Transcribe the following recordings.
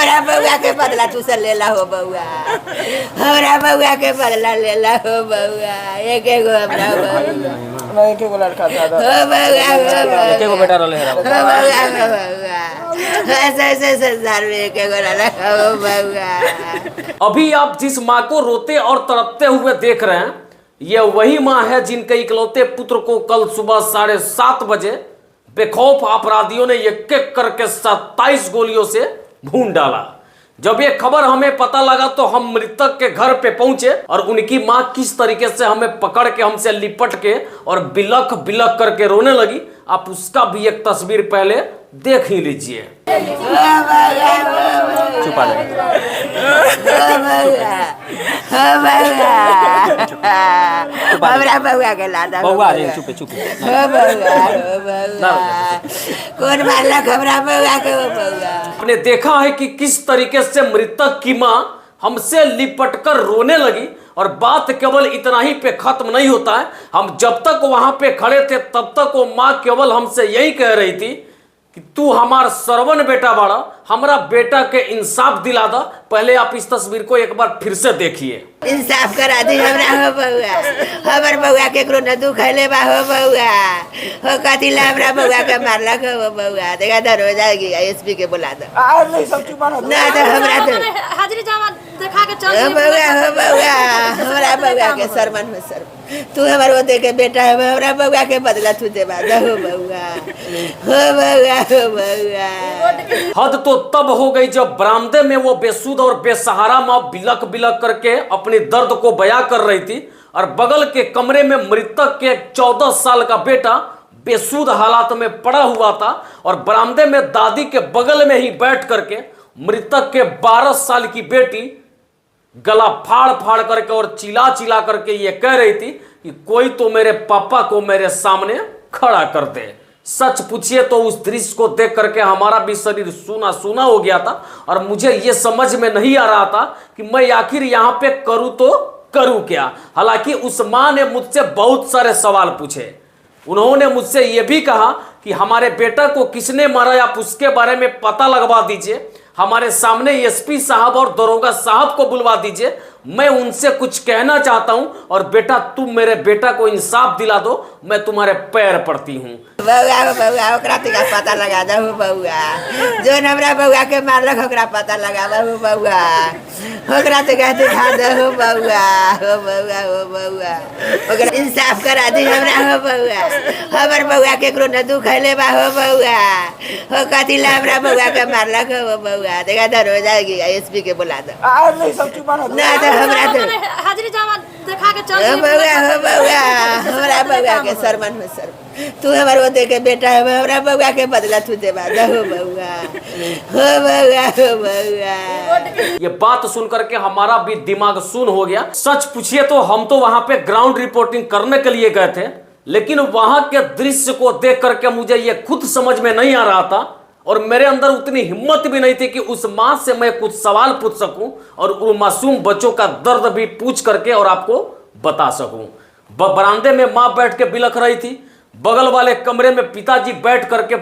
हमरा बउआ के बदला तू से लेला हो बउआ, हमरा बउआ के बदला लेला हो बउआ। एक एगो हमरा बउआ, मैं एक एगो लड़का था हो बउआ, हो बउआ, एक एगो बेटा रहले हो है। बउआ, हो बउआ, ऐसे संसार में एक एगो रहला हो बउआ। अभी आप जिस माँ को रोते और तड़पते हुए देख रहे हैं, यह वही माँ है जिनके इकलौते पुत्र को कल सुबह 7:30 बजे बेखौफ अपराधियों ने एक एक करके 27 गोलियों से भून डाला। जब ये खबर हमें पता लगा तो हम मृतक के घर पे पहुंचे और उनकी माँ किस तरीके से हमें पकड़ के हमसे लिपट के और बिलख बिलख करके रोने लगी, आप उसका भी एक तस्वीर पहले देख ही लीजिए। छुपा दे। हमरा बउआ के लादा बउआ रे चुपे चुपे। हो बउआ, हो बउआ, कौन मारलक हमरा बउआ के हो बउआ। आपने देखा है कि किस तरीके से मृतक की माँ हमसे लिपटकर रोने लगी और बात केवल इतना ही पे खत्म नहीं होता है। हम जब तक वहां पे खड़े थे तब तक वो माँ केवल हमसे यही कह रही थी कि तू हमार सरवन बेटा बाड़ा, हमरा बेटा के इंसाफ दिला दा। पहले आप इस तस्वीर को एक बार फिर से देखिए। इंसाफ करा दी हमरा हो बउआ, हमर बउआ केकरो न दुख हले बा हो बउआ, हो कथिला हमरा बउआ के मारलक हो बउआ। देखा दरवाजा गया एसपी के बुला दो। आज नहीं सब चुपा ना। ना तो हमरा तो हाजिरी जमा दिखा के चल हो बउआ, हो बउआ, हमरा बउआ के सरमन हो सर, तू हमर ओते के बेटा है, हमरा बउआ के बदला तू देबा दो हो बउआ, हो बउआ, हो बउआ। हद तो तब हो गई जब बरामदे में वो बेसुध और बेसहारा माँ बिलख बिलख करके अपने दर्द को बयां कर रही थी और बगल के कमरे में मृतक के 14 साल का बेटा बेसुध हालात में पड़ा हुआ था और बरामदे में दादी के बगल में ही बैठ करके मृतक के 12 साल की बेटी गला फाड़ फाड़ करके और चिल्ला चिल्ला करके ये कह रही थी कि कोई तो मेरे पापा को मेरे सामने खड़ा कर दे। सच पूछिए तो उस दृश्य को देख करके हमारा भी शरीर सूना सूना हो गया था और मुझे ये समझ में नहीं आ रहा था कि मैं आखिर यहाँ पे करूँ तो करूँ क्या। हालांकि उस माँ ने मुझसे बहुत सारे सवाल पूछे। उन्होंने मुझसे ये भी कहा कि हमारे बेटा को किसने मारा, आप उसके बारे में पता लगवा दीजिए, हमारे सामने एसपी साहब और दरोगा साहब को बुलवा दीजिए, मैं उनसे कुछ कहना चाहता हूं और बेटा तुम मेरे बेटा को इंसाफ दिला दो, मैं तुम्हारे पैर पड़ती हूं। बउआ, हो बउआ, ओकरा तिका पता लगा दो हो बउआ, जोन हमरा बउआ के मारलक ओकरा पता लगावा हो बउआ, ओकरा तिका दिखा दो हो बउआ, हो बउआ, हो बउआ, ओकरा इंसाफ करा दी हमरा हो बउआ, हमर बउआ केकरो न दुख हले बा हो बउआ, हो कथिला हमरा बउआ के मारलक हो बउआ। देखा दरवाजा गया एसपी के बुला दो। आज नहीं सब चुपा ना। ना तो हमरा तो हाजिरी जमा दिखा के चल हो बउआ, हो बउआ, हमरा बउआ के सरमन हो सर, तू हमर ओते के बेटा है, हमरा बउआ के बदला तू देबा दो हो बउआ, हो बउआ, हो बउआ। ये बात सुन करके हमारा भी दिमाग सुन हो गया। सच पूछिए तो हम तो वहां पे ग्राउंड रिपोर्टिंग करने के लिए गए थे, लेकिन वहां के दृश्य को देख करके मुझे ये खुद समझ में नहीं आ रहा था और मेरे अंदर उतनी हिम्मत भी नहीं थी कि उस माँ से मैं कुछ सवाल पूछ सकूं और उन मासूम बच्चों का दर्द भी पूछ करके और आपको बता सकूं। बरामदे में माँ बैठ के बिलख रही थी, बगल वाले कमरे में पिताजी बैठ करके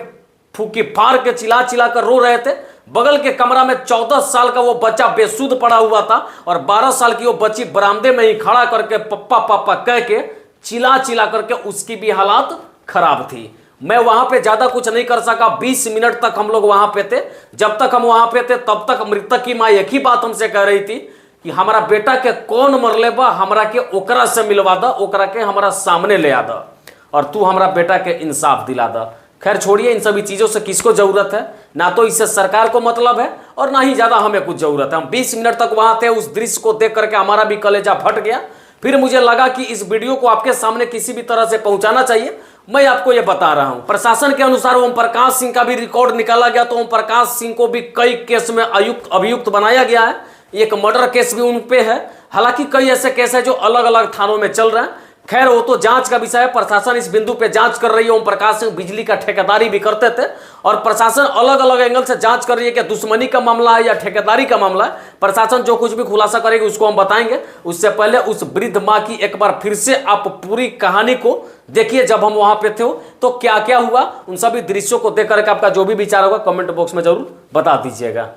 फूकी फाड़ के चिल्ला चिल्ला कर रो रहे थे, बगल के कमरा में 14 साल का वो बच्चा बेसुध पड़ा हुआ था और 12 साल की वो बच्ची बरामदे में ही खड़ा करके पप्पा पापा कह के चिल्ला चिल्ला करके उसकी भी हालात खराब थी। मैं वहां पे ज्यादा कुछ नहीं कर सका, 20 मिनट तक हम लोग वहां पे थे। जब तक हम वहां पे थे तब तक मृतक की माँ एक ही बात हमसे कह रही थी कि हमारा बेटा के कौन मरले बा, हमरा के ओकरा से मिलवा दा, ओकरा के हमारा सामने ले आ दा और तू हमारा बेटा के इंसाफ दिला दा। खैर छोड़िए, इन सभी चीजों से किसको जरूरत है, ना तो इससे सरकार को मतलब है और ना ही ज्यादा हमें कुछ जरूरत है। हम 20 मिनट तक वहां थे, उस दृश्य को देख करके हमारा भी कलेजा फट गया। फिर मुझे लगा कि इस वीडियो को आपके सामने किसी भी तरह से पहुंचाना चाहिए, मैं आपको यह बता रहा हूं। प्रशासन के अनुसार ओम प्रकाश सिंह का भी रिकॉर्ड निकाला गया, तो ओम प्रकाश सिंह को भी कई केस में अभियुक्त बनाया गया है। एक मर्डर केस भी उन पे है, हालांकि कई ऐसे केस है जो अलग अलग थानों में चल रहे हैं। खैर वो तो जांच का विषय है, प्रशासन इस बिंदु पे जांच कर रही है। ओम प्रकाश सिंह बिजली का ठेकेदारी भी करते थे और प्रशासन अलग अलग एंगल से जांच कर रही है कि दुश्मनी का मामला है या ठेकेदारी का मामला है। प्रशासन जो कुछ भी खुलासा करेगी उसको हम बताएंगे। उससे पहले उस वृद्ध माँ की एक बार फिर से आप पूरी कहानी को देखिए, जब हम वहां पे थे तो क्या क्या हुआ, उन सभी दृश्यों को देख करके आपका जो भी विचार होगा कमेंट बॉक्स में जरूर बता दीजिएगा।